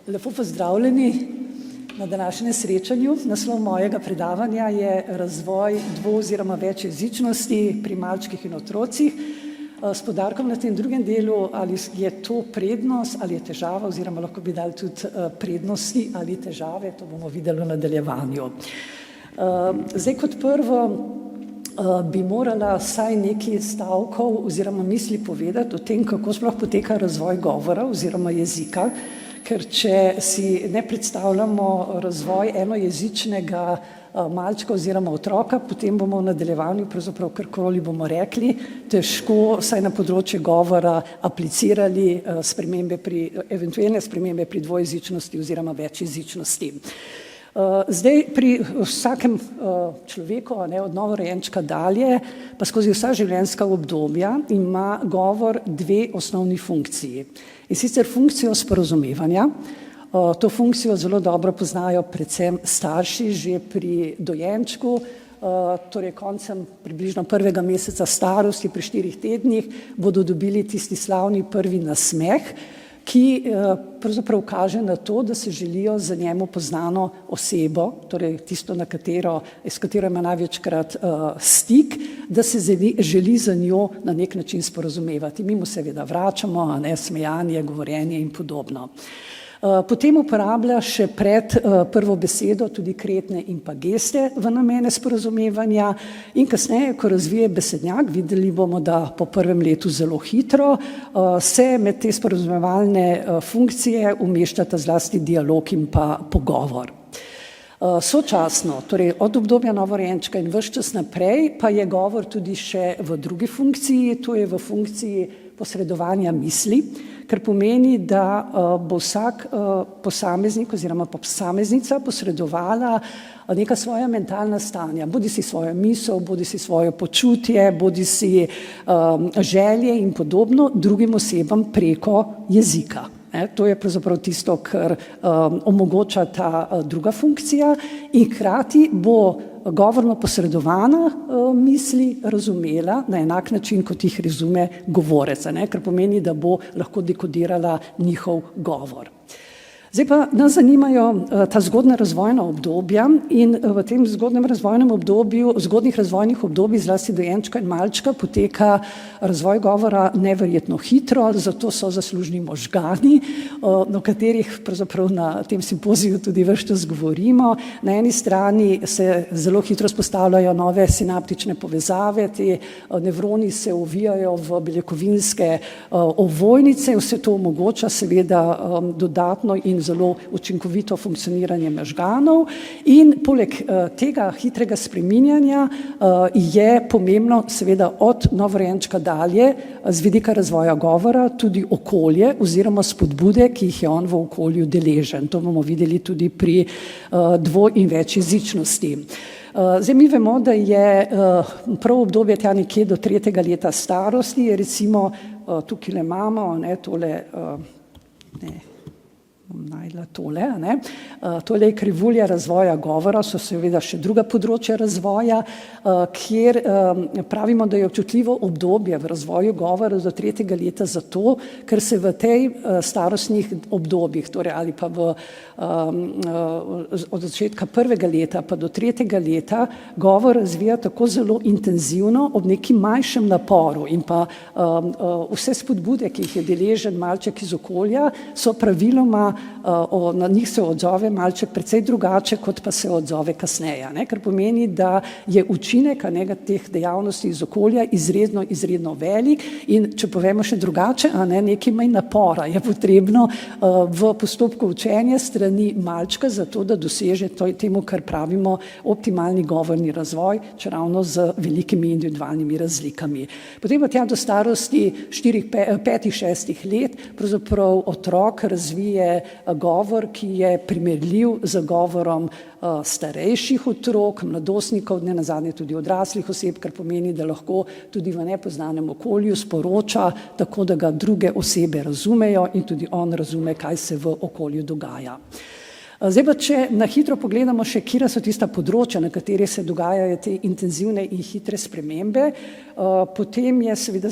Lepo pozdravljeni na današnjem srečanju. Naslov mojega predavanja je razvoj dvo- oziroma večjezičnosti pri malčkih in otrocih. S poudarkom na tem drugem delu, ali je to prednost ali je težava, oziroma lahko bi dali tudi prednosti ali težave, to bomo videli v nadaljevanju. Zdaj kot prvo bi morala vsaj nekaj stavkov oziroma misli povedati o tem, kako sploh poteka razvoj govora oziroma jezika, ker če si ne predstavljamo razvoj enojezičnega malčka oziroma otroka, potem bomo v nadaljevanju pravzaprav karkoli bomo rekli, težko vsaj na področju govora aplicirali eventualne spremembe pri dvojezičnosti oziroma večjezičnosti. Zdaj pri vsakem človeku, od novorojenčka dalje, pa skozi vsa življenjska obdobja ima govor dve osnovni funkciji. In sicer funkcijo sporazumevanja. To funkcijo zelo dobro poznajo predvsem starši že pri dojenčku, torej koncem približno 1. meseca starosti, pri 4 tednih, bodo dobili tisti slavni prvi nasmeh, ki pravzaprav kaže na to, da se želijo za njemu poznano osebo, torej tisto, s katero ima največkrat stik, da se želi za njo na nek način sporazumevati. Mi mu seveda vračamo, smejanje, govorjenje in podobno. Potem uporablja še pred prvo besedo tudi kretnje in pa geste v namene sporazumevanja in kasneje, ko razvije besednjak, videli bomo, da po prvem letu zelo hitro, se med te sporazumevalne funkcije umeščata zlasti dialog in pa pogovor. Sočasno, torej od obdobja novorojenčka in ves čas naprej, pa je govor tudi še v drugi funkciji, to je v funkciji posredovanja misli, kar pomeni, da bo vsak posameznik oziroma posameznica posredovala neka svoja mentalna stanja, bodi si svojo misel, bodi si svoje počutje, bodi si želje in podobno drugim osebam preko jezika. To je pravzaprav tisto, kar omogoča ta druga funkcija in hkrati bo govorno posredovana misli razumela na enak način, kot jih razume govorec, kar pomeni, da bo lahko dekodirala njihov govor. Zdaj pa nas zanimajo ta zgodnja razvojna obdobja in v tem zgodnjem razvojnem obdobju, zgodnjih razvojnih obdobij, zlasti dojenčka in malčka, poteka razvoj govora neverjetno hitro, zato so zaslužni možgani, o katerih pravzaprav na tem simpoziju tudi ves čas govorimo. Na eni strani se zelo hitro vzpostavljajo nove sinaptične povezave, te nevroni se ovijajo v beljakovinske ovojnice, vse to omogoča seveda dodatno in zelo učinkovito funkcioniranje možganov in poleg tega hitrega spreminjanja je pomembno seveda od novorojenčka dalje z vidika razvoja govora tudi okolje oziroma spodbude, ki jih je on v okolju deležen. To bomo videli tudi pri dvo- in večjezičnosti. Zdaj mi vemo, da je prav obdobje tja nekje do 3. leta starosti, recimo tukaj imamo tole, najdla tole je krivulja razvoja govora, so seveda še druga področja razvoja, kjer pravimo, da je občutljivo obdobje v razvoju govora do 3. leta zato, ker se v tej starostnih obdobjih, torej ali pa od začetka 1. leta pa do 3. leta govor razvija tako zelo intenzivno ob nekim manjšem naporu in pa vse spodbude, ki jih je deležen malček iz okolja, so praviloma na njih se odzove malček precej drugače, kot pa se odzove kasneje, kar pomeni, da je učinek teh dejavnosti iz okolja izredno velik in če povemo še drugače, nekaj manj napora je potrebno v postopku učenja strani malčka zato, da doseže temu, kar pravimo optimalni govorni razvoj, čeravno z velikimi individualnimi razlikami. Potem pa tja do starosti 5-6 let pravzaprav otrok razvije govor, ki je primerljiv z govorom starejših otrok, mladostnikov, nenazadnje tudi odraslih oseb, kar pomeni, da lahko tudi v nepoznanem okolju sporoča tako, da ga druge osebe razumejo in tudi on razume, kaj se v okolju dogaja. Zdaj pa, če na hitro pogledamo še, kje so tista področja, na katerih se dogajajo te intenzivne in hitre spremembe, potem je seveda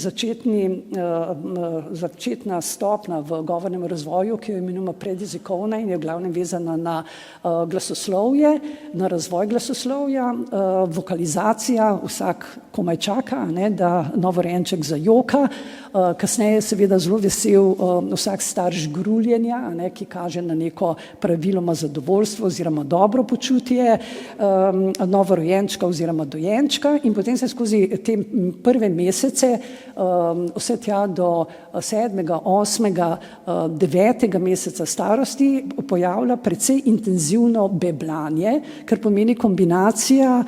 začetna stopnja v govornem razvoju, ki jo imenujemo predjezikovna in je v glavnem vezana na glasoslovje, na razvoj glasoslovja, vokalizacija, vsak komaj čaka, da novorojenček zajoka, kasneje je seveda zelo vesel vsak starš gruljenja, ki kaže na neko praviloma zadovoljstvo oziroma dobro počutje novorojenčka oziroma dojenčka in potem se skozi te prve mesece, vse tja do 7., 8., 9. meseca starosti pojavlja precej intenzivno beblanje, kar pomeni kombinacija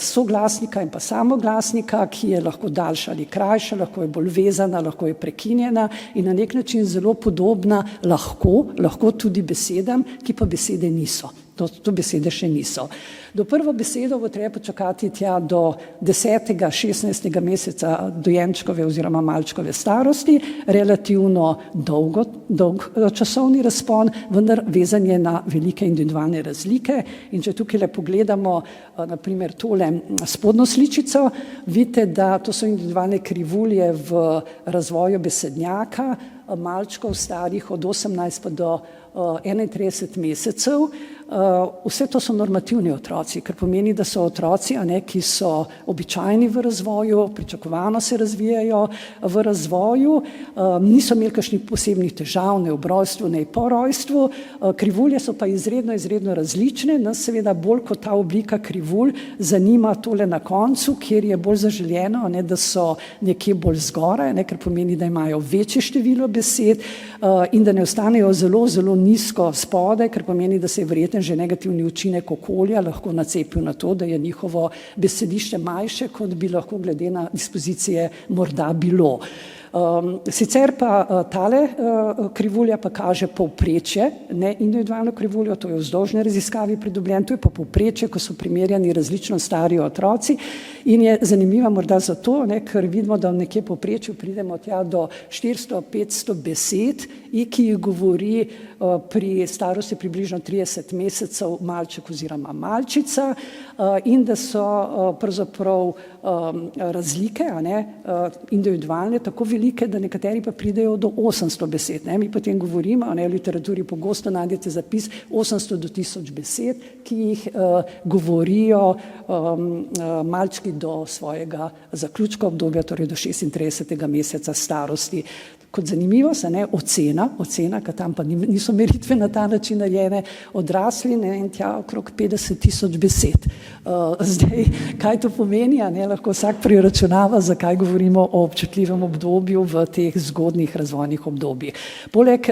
soglasnika in pa samoglasnika, ki je lahko daljša ali krajša, lahko je bolj vezana, lahko je prekinjena in na nek način zelo podobna lahko tudi besedam, ki pa besede niso. To besede še niso. Do prvo besedo bo treba počakati tja do 10., 16. meseca dojenčkove oziroma malčkove starosti, relativno dolg časovni razpon, vendar vezan je na velike individualne razlike. In če tukaj le pogledamo naprimer tole spodnjo sličico, vidite, da to so individualne krivulje v razvoju besednjaka, malčkov starih od 18 pa do 31 mesecev. Vse to so normativni otroci, kar pomeni, da so otroci, ki so običajni v razvoju, pričakovano se razvijajo v razvoju, niso imeli kakšnih posebnih težav, ne ob rojstvu, ne po rojstvu, krivulje so pa izredno različne, nas seveda bolj kot ta oblika krivulj zanima tole na koncu, kjer je bolj zaželjeno, da so nekje bolj zgoraj, kar pomeni, da imajo večje število besed in da ne ostanejo zelo nizko spodaj, kar pomeni, da se je verjetno že negativni učinek okolja lahko nacepil na to, da je njihovo besedišče manjše, kot bi lahko glede na dispozicije morda bilo. Sicer pa tale krivulja pa kaže povprečje, ne individualno krivuljo, to je v vzdolžni raziskavi pridobljen, to je pa povprečje, ko so primerjani različno stari otroci in je zanimiva morda zato, ker vidimo, da v nekje povprečju pridemo tja do 400-500 besed, ki jih govori pri starosti približno 30 mesecev malček oziroma malčica in da so pravzaprav razlike, individualne, tako velike, da nekateri pa pridejo do 800 besed. Mi potem govorimo, v literaturi pogosto najdete zapis 800 do 1000 besed, ki jih govorijo malčki do svojega zaključka obdobja, torej do 36. meseca starosti. Kot zanimivost, ocena, ker tam pa niso meritve na ta način narejene, odrasli in tja okrog 50 000 besed. Zdaj, kaj to pomeni, lahko vsak preračunava, zakaj govorimo o občutljivem obdobju v teh zgodnjih razvojnih obdobjih. Poleg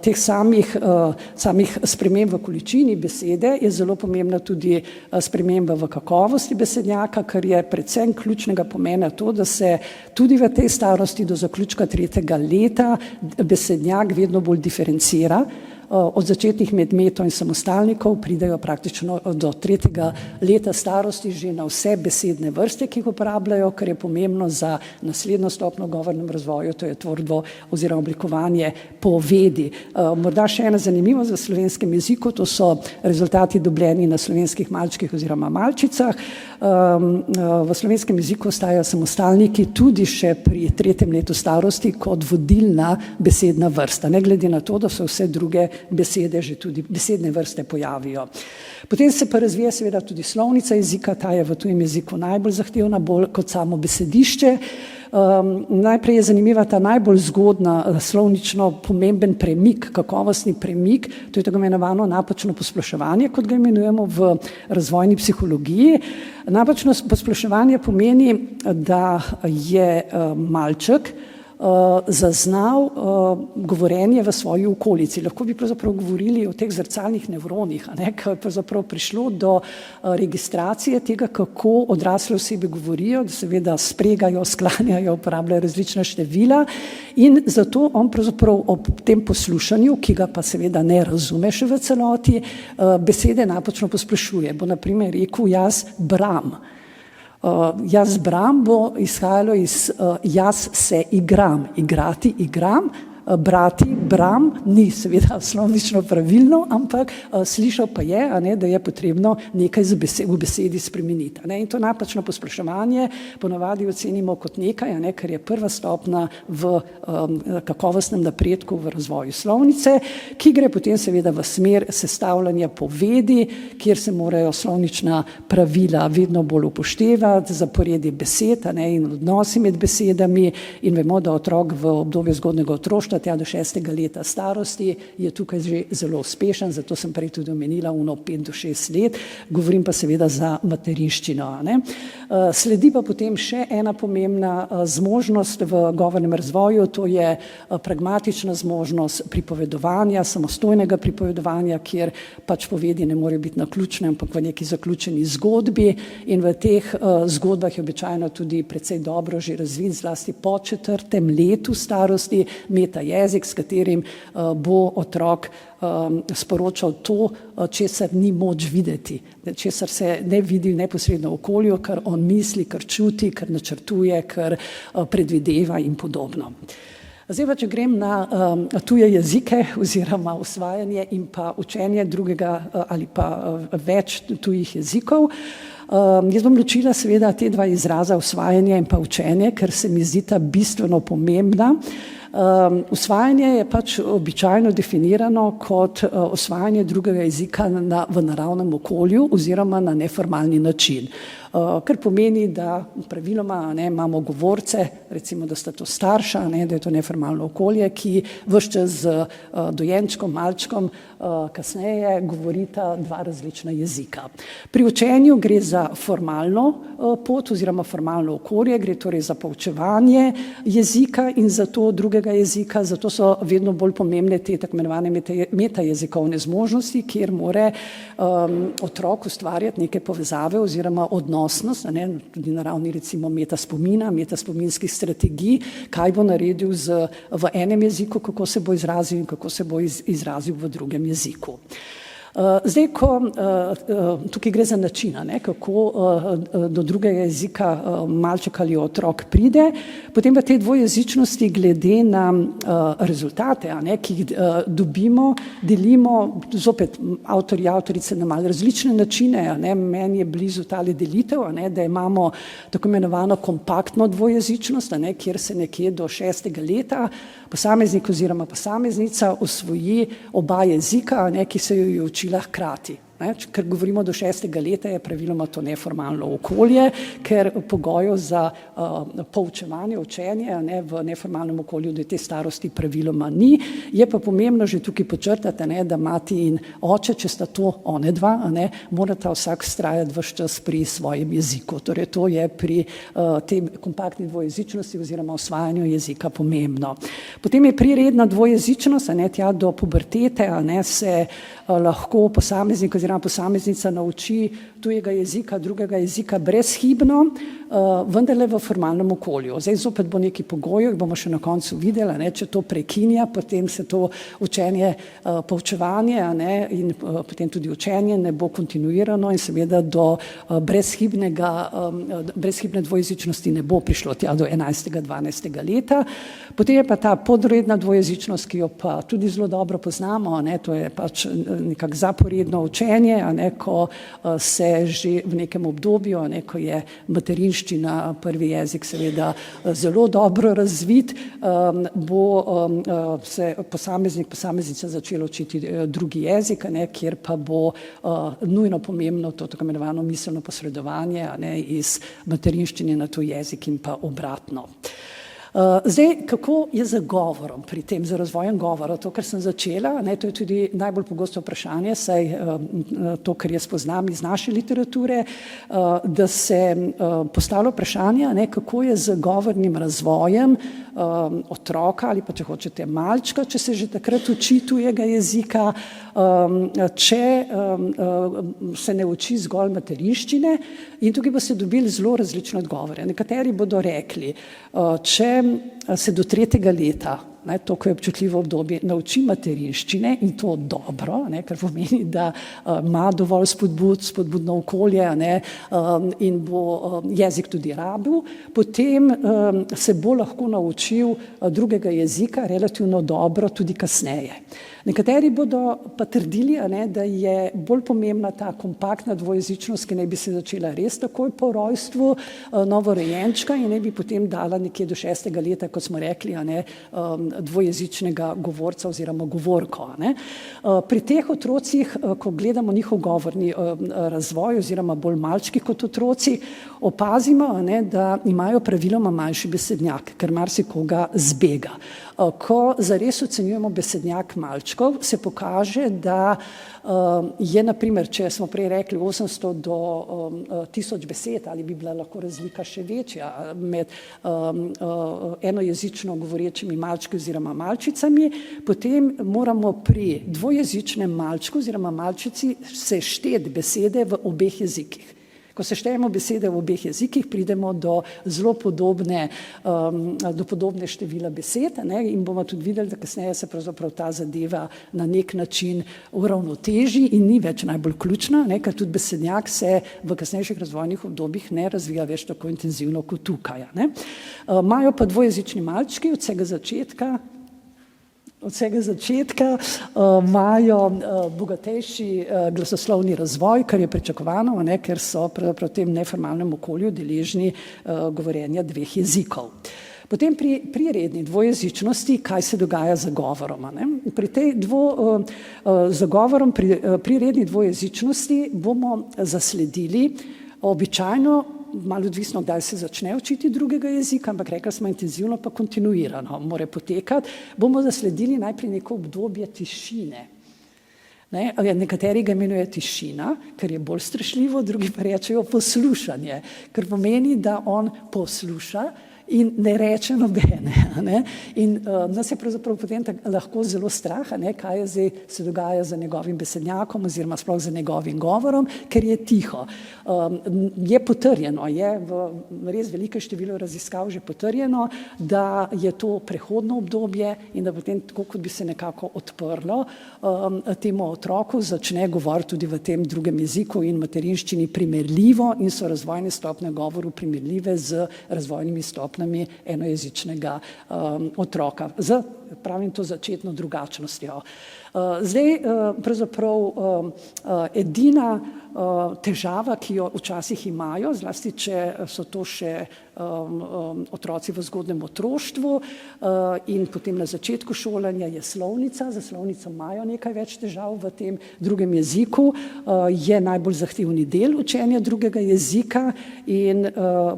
teh samih sprememb v količini besede je zelo pomembna tudi sprememba v kakovosti besednjaka, kar je predvsem ključnega pomena to, da se tudi v tej starosti do zaključka 3. leta besednjak vedno bolj diferencira. Od začetnih medmetov in samostalnikov pridejo praktično do 3. leta starosti že na vse besedne vrste, ki jih uporabljajo, kar je pomembno za naslednjo stopnjo v govornem razvoju, to je tvorbo oziroma oblikovanje povedi. Morda še ena zanimivost v slovenskem jeziku, to so rezultati dobljeni na slovenskih malčkih oziroma malčicah. V slovenskem jeziku ostajajo samostalniki tudi še pri 3. letu starosti kot vodilna besedna vrsta, ne glede na to, da so vse druge besede že tudi besedne vrste pojavijo. Potem se pa razvija seveda tudi slovnica jezika, ta je v tujem jeziku najbolj zahtevna, bolj kot samo besedišče. Najprej je zanimiva ta najbolj zgodna slovnično pomemben premik, kakovostni premik, to je tako imenovano napačno posploševanje, kot ga imenujemo v razvojni psihologiji. Napačno posploševanje pomeni, da je malček zaznal govorjenje v svoji okolici. Lahko bi pravzaprav govorili o teh zrcalnih nevronih, ko je pravzaprav prišlo do registracije tega, kako odrasle osebe govorijo, da seveda spregajo, sklanjajo, uporabljajo različna števila in zato on pravzaprav ob tem poslušanju, ki ga pa seveda ne razume še v celoti, besede napačno posplošuje. Bo na primer rekel jaz bram. Jaz bram bo izhajalo iz jaz se igram, igrati igram, brati, bram, ni seveda slovnično pravilno, ampak slišal pa je, da je potrebno nekaj v besedi spremeniti. In to napačno posploševanje ponavadi ocenimo kot nekaj, kar je prva stopnja v kakovostnem napredku v razvoju slovnice, ki gre potem seveda v smer sestavljanja povedi, kjer se morajo slovnična pravila vedno bolj upoštevati, zaporedje besed in odnosi med besedami, in vemo, da otrok v obdobju zgodnjega otroštva tja do 6. leta starosti je tukaj že zelo uspešen, zato sem prej tudi omenila 5 do 6 let, govorim pa seveda za materinščino. Sledi pa potem še ena pomembna zmožnost v govornem razvoju, to je pragmatična zmožnost pripovedovanja, samostojnega pripovedovanja, kjer pač povedi ne morejo biti naključne, ampak v neki zaključeni zgodbi, in v teh zgodbah je običajno tudi precej dobro že razvit, zlasti po 4. letu starosti, meta jezik, s katerim bo otrok sporočal to, česar ni moč videti, česar se ne vidi neposredno v okolju, kar on misli, kar čuti, kar načrtuje, kar predvideva in podobno. Zdaj pa, če grem na tuje jezike oziroma usvajanje in pa učenje drugega ali pa več tujih jezikov. Jaz bom ločila seveda te dva izraza, usvajanje in pa učenje, ker se mi zdita bistveno pomembna. Usvajanje je pač običajno definirano kot usvajanje drugega jezika v naravnem okolju oziroma na neformalni način. Kar pomeni, da praviloma imamo govorce, recimo, da sta to starša, da je to neformalno okolje, ki ves čas z dojenčkom, malčkom kasneje govorita dva različna jezika. Pri učenju gre za formalno pot oziroma formalno okolje, gre torej za poučevanje jezika in za to drugega jezika, zato so vedno bolj pomembne te tako imenovane metajezikovne zmožnosti, kjer mora otrok ustvarjati neke povezave oziroma odnosnost, tudi na ravni recimo metaspomina, metaspominskih strategij, kaj bo naredil v enem jeziku, kako se bo izrazil in kako se bo izrazil v drugem jeziku. Zdaj, tukaj gre za način, kako do drugega jezika malček ali otrok pride, potem pa te dvojezičnosti glede na rezultate, ki jih dobimo, delimo, zopet avtorji, avtorice na malo različne načine, meni je blizu tale delitev, da imamo tako imenovano kompaktno dvojezičnost, kjer se nekje do 6. leta posameznik oziroma posameznica osvoji oba jezika, ki se jo je učila hkrati. Ker govorimo do 6. leta, je praviloma to neformalno okolje, ker pogojev za poučevanje, učenje v neformalnem okolju do te starosti praviloma ni. Je pa pomembno že tukaj počrtati, da mati in oče, če sta to one dva, morata vsak vztrajati ves čas pri svojem jeziku. Torej to je pri tej kompaktni dvojezičnosti oziroma osvajanju jezika pomembno. Potem je priredna dvojezičnost, tja do pubertete, se lahko posameznik oziroma posameznica nauči tujega jezika, drugega jezika brezhibno, vendarle v formalnem okolju. Zdaj zopet bo neki pogojev, bomo še na koncu videli, če to prekinja, potem se to učenje, poučevanje in potem tudi učenje ne bo kontinuirano in seveda do brezhibne dvojezičnosti ne bo prišlo tja do 11. 12. leta. Potem je pa ta podredna dvojezičnost, ki jo pa tudi zelo dobro poznamo, to je pač nekako zaporedno učenje, ko se že v nekem obdobju, ko je materinščina prvi jezik seveda zelo dobro razvit, bo se posameznica začela učiti drugi jezik, kjer pa bo nujno pomembno to tako imenovano miselno posredovanje iz materinščine na tuj jezik in pa obratno. Zdaj, kako je z govorom pri tem, z razvojem govora? To, kar sem začela, to je tudi najbolj pogosto vprašanje, saj to, kar jaz poznam iz naše literature, da se postavlja vprašanje, kako je z govornim razvojem otroka ali pa, če hočete, malčka, če se že takrat uči tujega jezika, če se ne uči zgolj materinščine, in tukaj pa se dobili zelo različne odgovore. Nekateri bodo rekli, če se do 3. leta to, ko je občutljivo obdobje, nauči materinščine in to dobro, kar pomeni, da ima dovolj spodbudno okolje in bo jezik tudi rabil, potem se bo lahko naučil drugega jezika relativno dobro tudi kasneje. Nekateri bodo pa trdili, da je bolj pomembna ta kompaktna dvojezičnost, ki naj bi se začela res takoj po rojstvu novorojenčka in naj bi potem dala nekje do 6. leta, kot smo rekli, dvojezičnega govorca oziroma govorko. Pri teh otrocih, ko gledamo njihov govorni razvoj oziroma bolj malčki kot otroci, opazimo, da imajo praviloma manjši besednjak, ker marsikoga zbega. Ko zares ocenjujemo besednjak malčkov, se pokaže, da je, naprimer, če smo prej rekli 800 do 1000 besed, ali bi bila lahko razlika še večja med enojezično govorečimi malčki oziroma malčicami, potem moramo pri dvojezičnem malčku oziroma malčici sešteti besede v obeh jezikih. Ko seštejemo besede v obeh jezikih, pridemo do zelo podobne števila besed in bomo tudi videli, da kasneje se pravzaprav ta zadeva na nek način uravnoteži in ni več najbolj ključna, ker tudi besednjak se v kasnejših razvojnih obdobjih ne razvija več tako intenzivno kot tukaj. Imajo pa dvojezični malčki od vsega začetka imajo bogatejši glasoslovni razvoj, kar je pričakovano, ker so v tem neformalnem okolju deležni govorjenja dveh jezikov. Potem pri redni dvojezičnosti, kaj se dogaja z govorom? Pri redni dvojezičnosti bomo zasledili običajno, malo odvisno, kdaj se začne učiti drugega jezika, ampak rekli smo intenzivno pa kontinuirano mora potekati, bomo zasledili najprej neko obdobje tišine. Nekateri ga imenujejo tišina, ker je bolj strašljivo, drugi pa rečejo poslušanje, ker pomeni, da on posluša in ne reče nobene. In nas je pravzaprav potem lahko zelo strah, kaj je zdaj se dogaja z njegovim besednjakom oziroma sploh z njegovim govorom, ker je tiho. Je potrjeno, je v res veliko število raziskav že potrjeno, da je to prehodno obdobje in da potem, tako kot bi se nekako odprlo temu otroku, začne govoriti tudi v tem drugem jeziku in materinščini primerljivo in so razvojne stopnje govoru primerljive z razvojnimi stopnjami enojezičnega otroka. Pravim to začetno drugačnostjo. Zdaj, pravzaprav edina težava, ki jo včasih imajo, zlasti če so to še otroci v zgodnjem otroštvu in potem na začetku šolanja je slovnica. Za slovnico imajo nekaj več težav v tem drugem jeziku. Je najbolj zahtevni del učenja drugega jezika in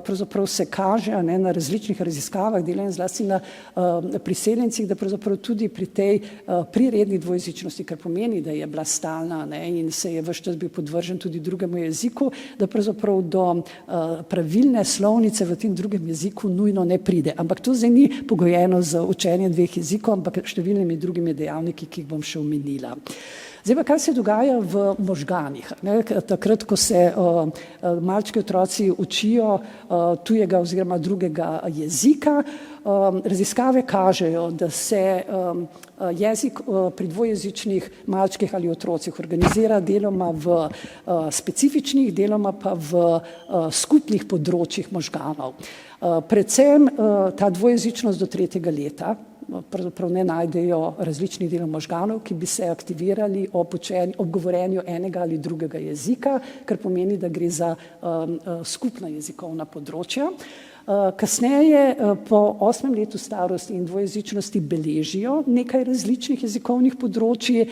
pravzaprav se kaže na različnih raziskavah, delajo zlasti na priseljencih, da pravzaprav tudi pri redni dvojezičnosti, kar pomeni, da je bila stalna in se je ves čas bil podvržen tudi drugemu jeziku, da pravzaprav do pravilne slovnice v tem drugem jeziku nujno ne pride. Ampak to zdaj ni pogojeno z učenjem dveh jezikov, ampak številnimi drugimi dejavniki, ki jih bom še omenila. Zdaj pa, kaj se dogaja v možganih? Takrat, ko se malčki otroci učijo tujega oziroma drugega jezika, raziskave kažejo, da se jezik pri dvojezičnih malčkih ali otrocih organizira deloma v specifičnih, deloma pa v skupnih področjih možganov. Predvsem ta dvojezičnost do 3. leta, pravzaprav ne najdejo različnih delov možganov, ki bi se aktivirali ob govorjenju enega ali drugega jezika, kar pomeni, da gre za skupna jezikovna področja. Kasneje, po 8. letu starosti in dvojezičnosti beležijo nekaj različnih jezikovnih področji,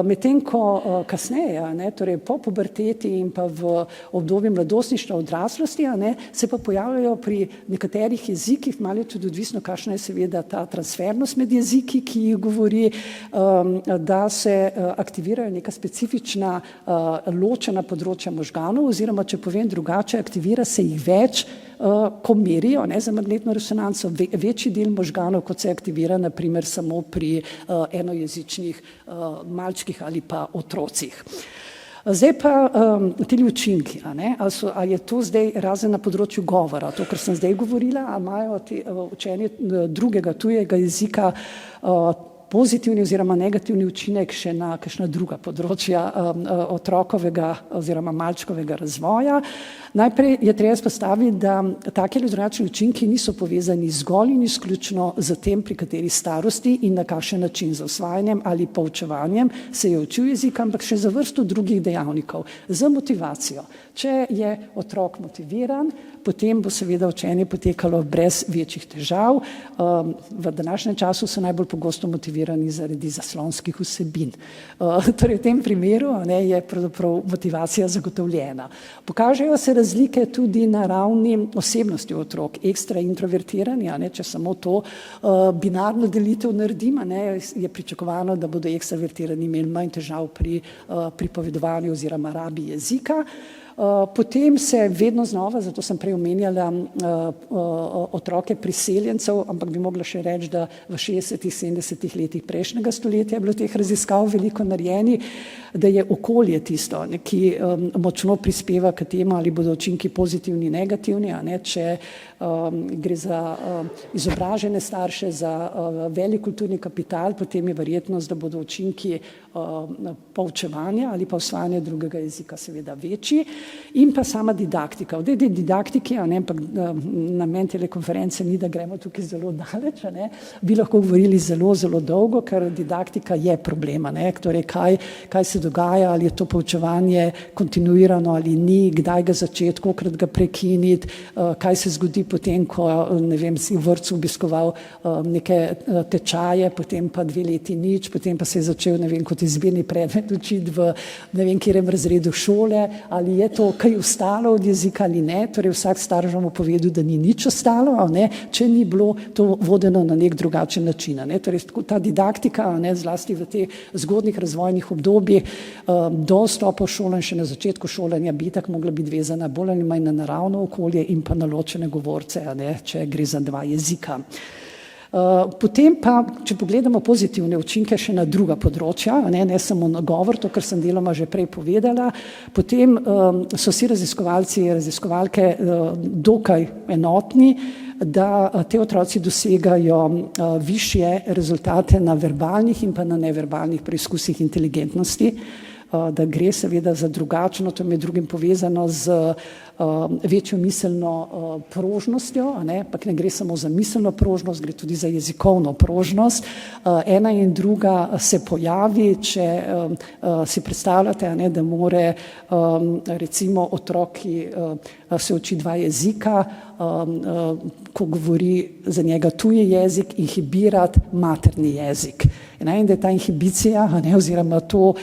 medtem ko kasneje, torej po puberteti in pa v obdobju mladostništva, odraslosti, se pa pojavljajo pri nekaterih jezikih, malo je tudi odvisno, kakšna je seveda ta transfernost med jeziki, ki jih govori, da se aktivirajo neka specifična ločena področja možganov, oziroma če povem drugače, aktivira se jih več, ko merijo za magnetno resonanco, večji del možganov, kot se aktivira naprimer samo pri enojezičnih malčkih ali pa otrocih. Zdaj pa ti učinki, ali je to zdaj razen na področju govora, to, kar sem zdaj govorila, ali imajo učenje drugega tujega jezika pozitivni oziroma negativni učinek še na kakšna druga področja otrokovega oziroma malčkovega razvoja. Najprej je treba izpostaviti, da taki ali drugačni učinki niso povezani zgolj in izključno z tem, pri kateri starosti in na kakšen način, z usvajanjem ali poučevanjem se je učil jezik, ampak še za vrsto drugih dejavnikov, z motivacijo. Če je otrok motiviran, potem bo seveda učenje potekalo brez večjih težav. V današnjem času so najbolj pogosto motivirani zaradi zaslonskih vsebin. Torej v tem primeru je pravzaprav motivacija zagotovljena. Pokažejo se razlike tudi na ravni osebnosti otrok, ekstra introvertirani, če samo to binarno delitev naredim, je pričakovano, da bodo ekstravertirani imeli manj težav pri pripovedovanju oziroma rabi jezika. Potem se vedno znova, zato sem prej omenjala otroke priseljencev, ampak bi mogla še reči, da v 60-ih, 70-ih letih prejšnjega stoletja je bilo teh raziskav veliko narejeni, da je okolje tisto, ki močno prispeva k temu, ali bodo učinki pozitivni, negativni, če gre za izobražene starše, za velik kulturni kapital, potem je verjetnost, da bodo učinki poučevanja ali pa usvajanja drugega jezika seveda večji. In pa sama didaktika. V tej didaktiki, ampak namen telekonference ni, da gremo tukaj zelo daleč, bi lahko govorili zelo, zelo dolgo, ker didaktika je problem, torej kaj se dogaja, ali je to poučevanje kontinuirano ali ni, kdaj ga začeti, kolikrat ga prekiniti, kaj se zgodi potem, ko, ne vem, si v vrtcu obiskoval neke tečaje, potem pa 2 leti nič, potem pa se je začel, ne vem, kot izbirni predmet učiti v ne vem katerem razredu šole, ali je to kaj ostalo od jezika ali ne, torej vsak starš mu povedal, da ni nič ostalo, če ni bilo to vodeno na nek drugačen način. Torej ta didaktika, zlasti v teh zgodnjih razvojnih obdobjih do vstopa v šolo in še na začetku šolanja bi itak mogla biti vezana bolj ali manj na naravno okolje in pa na ločene govorce, če gre za 2 jezika. Potem pa, če pogledamo pozitivne učinke še na druga področja, ne samo na govor, to, kar sem deloma že prej povedala, potem so vsi raziskovalci, raziskovalke dokaj enotni, da te otroci dosegajo višje rezultate na verbalnih in pa na neverbalnih preizkusih inteligentnosti, da gre seveda za drugačno, to je med drugim povezano z večjo miselno prožnostjo, ampak ne gre samo za miselno prožnost, gre tudi za jezikovno prožnost. Ena in druga se pojavi, če si predstavljate, da more recimo otrok, ki se uči 2 jezika, ko govori za njega tuji jezik, inhibirati materni jezik. In da je ta inhibicija oziroma to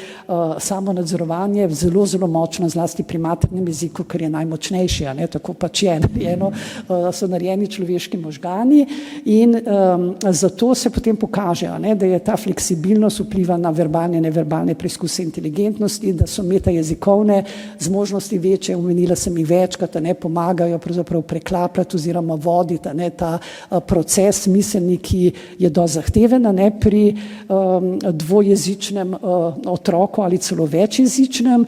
samo nadzorovanje zelo, zelo močno, zlasti pri maternem jeziku, ker je najmočnejši, tako pač je narejeno, so narejeni človeški možgani in zato se potem pokaže, da je ta fleksibilnost vpliva na verbalne, neverbalne preizkuse inteligentnosti, da so metajezikovne zmožnosti večje, omenila sem jih večkrat, pomagajo pravzaprav preklapljati oziroma voditi ta proces miselni, ki je dosti zahteven pri dvojezičnem otroku ali celo večjezičnem,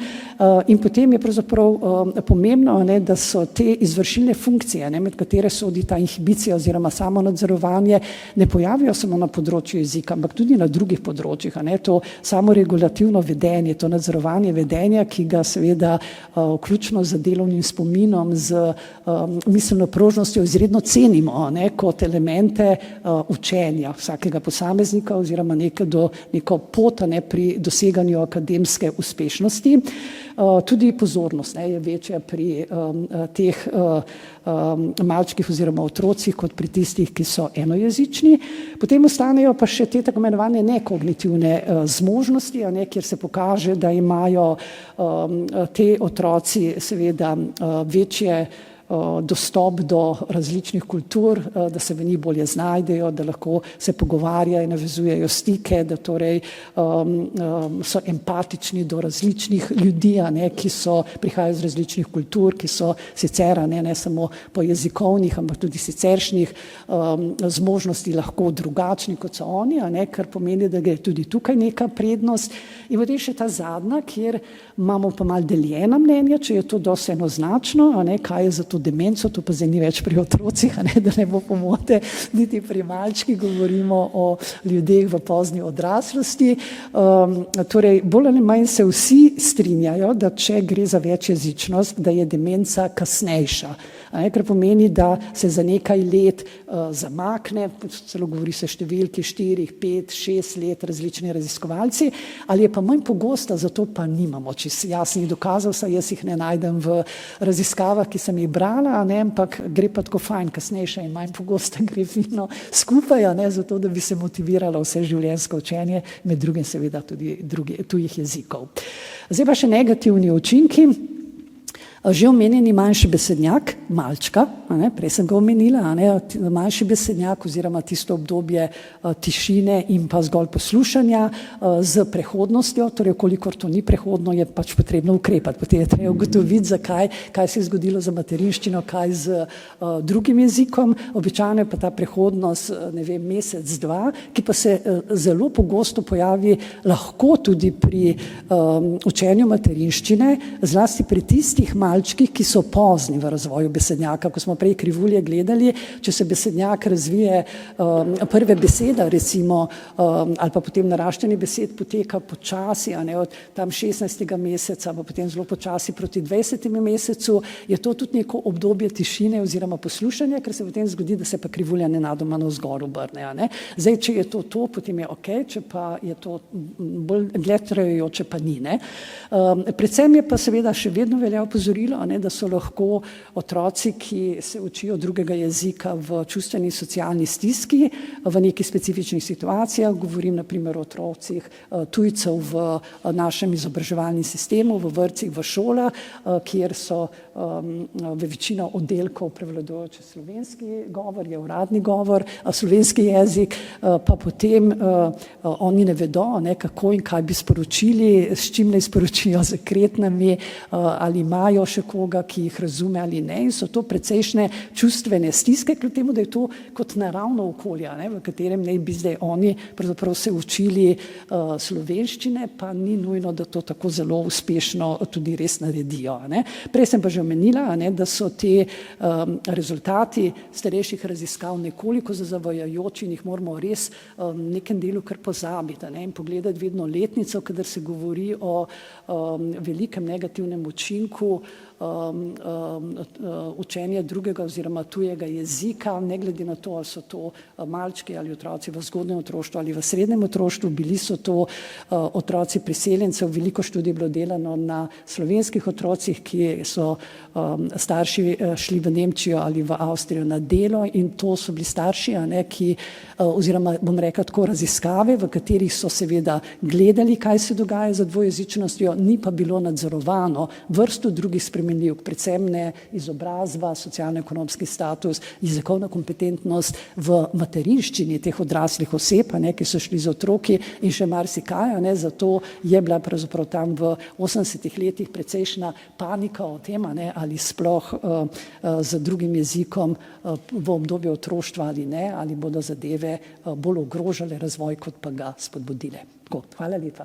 in potem je pravzaprav pomembno, da so te izvršilne funkcije, med katere sodi ta inhibicija oziroma samonadzorovanje, ne pojavijo samo na področju jezika, ampak tudi na drugih področjih, to samoregulativno vedenje, to nadzorovanje vedenja, ki ga seveda vključno z delovnim spominom, z miselno prožnostjo izredno cenimo, kot elemente učenja vsakega posameznika oziroma neko pot pri doseganju akademske uspešnosti. Tudi pozornost je večja pri teh malčkih oziroma otrocih kot pri tistih, ki so enojezični. Potem ostanejo pa še te tako imenovane nekognitivne zmožnosti, kjer se pokaže, da imajo te otroci seveda večje dostop do različnih kultur, da se v njih bolje znajdejo, da lahko se pogovarjajo, navezujejo stike, da torej so empatični do različnih ljudi, ki prihajajo iz različnih kultur, ki so sicer ne samo po jezikovnih, ampak tudi siceršnjih zmožnosti lahko drugačni, kot so oni, kar pomeni, da gre tudi tukaj neka prednost. In potem še ta zadnja, kjer imamo pa malo deljena mnenja, če je to dosti enoznačno, kaj je za to demenco, to pa zdaj ni več pri otrocih, da ne bo pomote, niti pri malčkih, govorimo o ljudeh v pozni odraslosti. Torej, bolj ali manj se vsi strinjajo, da če gre za večjezičnost, da je demenca kasnejša. Kar pomeni, da se za nekaj let zamakne, celo govori se številki 4, 5, 6 let, različni raziskovalci, ali je pa manj pogosta, zato pa nimamo čisto jasnih dokazov, saj jaz jih ne najdem v raziskavah, ki sem jih brala, ampak gre pa tako fajn, kasnejša in manj pogosta gre fino skupaj, zato da bi se motiviralo vse življenjsko učenje, med drugim seveda tudi tujih jezikov. Zdaj pa še negativni učinki. Že omenjeni manjši besednjak, malčka, prej sem ga omenila, manjši besednjak oziroma tisto obdobje tišine in pa zgolj poslušanja z prehodnostjo, torej kolikor to ni prehodno, je pač potrebno ukrepati, potem je treba ugotoviti, zakaj, kaj se je zgodilo za materinščino, kaj z drugim jezikom, običajno je pa ta prehodnost, ne vem, mesec, dva, ki pa se zelo pogosto pojavi lahko tudi pri učenju materinščine, zlasti pri tistih malčkih, ki so pozni v razvoju besednjaka. Ko smo prej krivulje gledali, če se besednjak razvije, prve besede recimo, ali pa potem naraščanje besed poteka počasi, od tam 16. meseca, pa potem zelo počasi proti 20. mesecu, je to tudi neko obdobje tišine oziroma poslušanja, ker se potem zgodi, da se pa krivulja nenadoma navzgor obrne. Zdaj, če je to, potem je ok, če pa je to bolj dlje trajajoče, pa ni. Predvsem je pa seveda še vedno velja opozorilo, da so lahko otroci, ki se učijo drugega jezika v čustveni in socialni stiski, v nekih specifičnih situacijah, govorim na primer o otrocih tujcev v našem izobraževalnem sistemu, v vrtcih, v šolah, kjer so v večino oddelkov prevladujoče slovenski govor, je uradni govor, slovenski jezik, pa potem oni ne vedo, kako in kaj bi sporočili, s čim naj sporočijo, z kretnami, ali imajo še koga, ki jih razume ali ne, in so to precejšnje čustvene stiske, kljub temu, da je to kot naravno okolje, v katerem naj bi zdaj oni pravzaprav se učili slovenščine, pa ni nujno, da to tako zelo uspešno tudi res naredijo. Prej sem pa že omenila, da so te rezultati starejših raziskav nekoliko zavajajoči in jih moramo res v nekem delu kar pozabiti in pogledati vedno letnico, kadar se govori o velikem negativnem učinku učenje drugega oziroma tujega jezika, ne glede na to, ali so to malčki ali otroci v zgodnjem otroštvu ali v srednjem otroštvu, bili so to otroci priseljencev, veliko študij bilo delano na slovenskih otrocih, ki so starši šli v Nemčijo ali v Avstrijo na delo, in to so bili starši, ki, oziroma bom rekla tako, raziskave, v katerih so seveda gledali, kaj se dogaja za dvojezičnostjo, ni pa bilo nadzorovano vrsto drugih spremenljivk, predvsem ne izobrazba, socialno-ekonomski status, jezikovna kompetentnost v materinščini teh odraslih oseb, ki so šli z otroki, in še marsikaj, zato je bila pravzaprav tam v 80-ih letih precejšnja panika o tem, ali sploh z drugim jezikom v obdobju otroštva ali ne, ali bodo zadeve bolj ogrožale razvoj, kot pa ga spodbudile. Hvala lepa.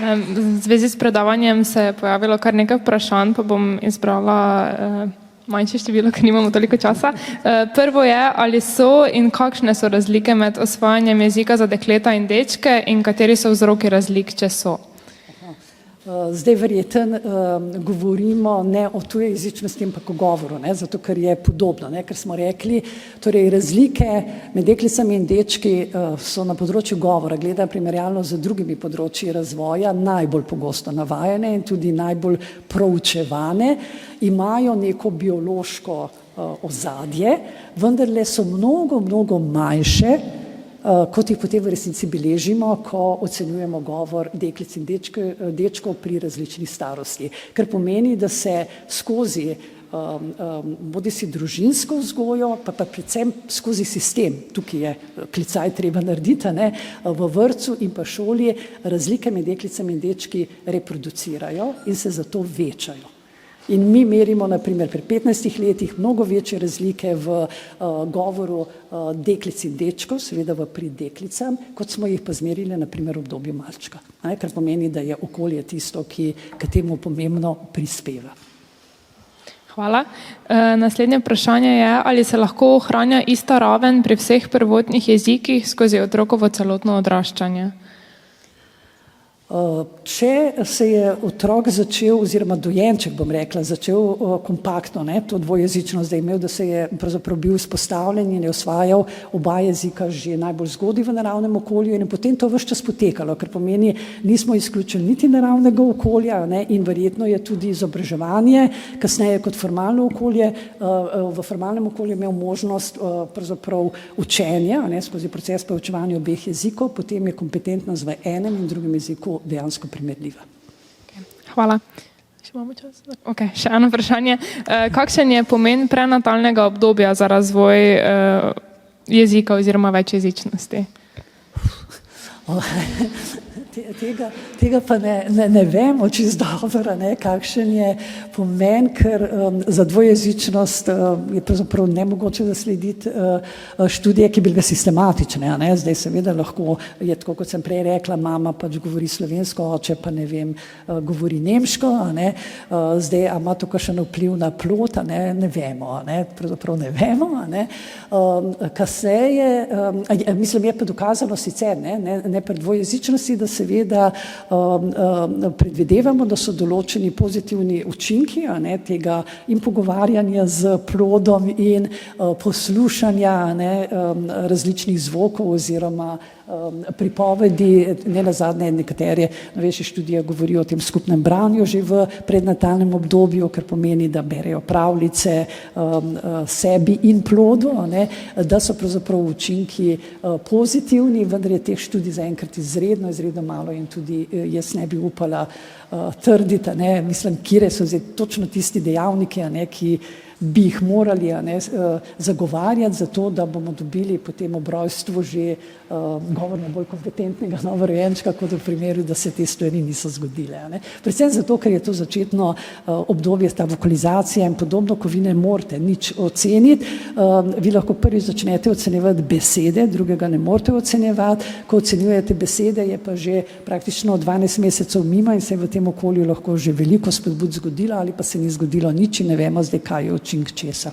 V zvezi s predavanjem se je pojavilo kar nekaj vprašanj, pa bom izbrala manjše število, ker nimamo toliko časa. Prvo je, ali so in kakšne so razlike med osvajanjem jezika za dekleta in dečke in kateri so vzroki razlik, če so? Zdaj verjeten govorimo ne o tujejezičnosti, ampak o govoru, zato ker je podobno, ker smo rekli, torej razlike med deklicami in dečki so na področju govora, gledajo primerjalno z drugimi področji razvoja, najbolj pogosto navajene in tudi najbolj proučevane, imajo neko biološko ozadje, vendarle so mnogo manjše kot jih potem v resnici beležimo, ko ocenjujemo govor deklic in dečkov pri različni starosti. Kar pomeni, da se skozi bodi si družinsko vzgojo, pa predvsem skozi sistem, tukaj je klicaj treba narediti, v vrtcu in pa šoli razlike med deklicami in dečki reproducirajo in se zato večajo. In mi merimo, naprimer, pri 15 letih mnogo večje razlike v govoru deklic in dečkov, seveda v prid deklicam, kot smo jih pa zmerili, naprimer, v obdobju malčka. Kar pomeni, da je okolje tisto, ki k temu pomembno prispeva. Hvala. Naslednje vprašanje je, ali se lahko ohranja ista raven pri vseh prvotnih jezikih skozi otrokovo celotno odraščanje? Če se je otrok začel, oziroma dojenček, bom rekla, začel kompaktno, to dvojezičnost, da je imel, da se je pravzaprav bil vzpostavljen in je osvajal oba jezika že najbolj zgodaj v naravnem okolju in je potem to ves čas potekalo, kar pomeni, nismo izključili niti naravnega okolja in verjetno je tudi izobraževanje, kasneje kot formalno okolje, v formalnem okolju imel možnost pravzaprav učenja, skozi proces poučevanja obeh jezikov, potem je kompetentnost v enem in drugem jeziku dejansko primerljiva. Hvala. Še imamo čas? Okay, še eno vprašanje. Kakšen je pomen prenatalnega obdobja za razvoj jezika oziroma večjezičnosti? Tega pa ne vemo čisto dobro, kakšen je pomen, ker za dvojezičnost je pravzaprav nemogoče zaslediti študije, ki bi bile sistematične. Zdaj seveda lahko je tako, kot sem prej rekla, mama pač govori slovensko, oče pa ne vem, govori nemško. Zdaj, a ima to kakšen vpliv na plod, ne vemo. Pravzaprav ne vemo. Kasneje, mislim, je pa dokazano sicer, ne pri dvojezičnosti, da seveda predvidevamo, da so določeni pozitivni učinki tega in pogovarjanja z plodom in poslušanja različnih zvokov oziroma pripovedi, ne nazadnje nekatere novejše študije govorijo o tem skupnem branju že v prednatalnem obdobju, kar pomeni, da berejo pravljice sebi in plodu, da so pravzaprav učinki pozitivni, vendar je teh študij zaenkrat izredno malo in tudi jaz ne bi upala trditi, mislim, kire so zdaj točno tisti dejavniki, ki bi jih morali zagovarjati za to, da bomo dobili potem ob rojstvu že govorno bolj kompetentnega novorojenčka, kot v primeru, da se te stvari niso zgodile. Predvsem zato, ker je to začetno obdobje, ta vokalizacija in podobno, ko vi ne morete nič oceniti. Vi lahko prvi začnete ocenjevati besede, drugega ne morete ocenjevati. Ko ocenjujete besede, je pa že praktično 12 mesecev mimo in se je v tem okolju lahko že veliko spodbud zgodilo ali pa se ni zgodilo nič in ne vemo zdaj, kaj je učinek česa.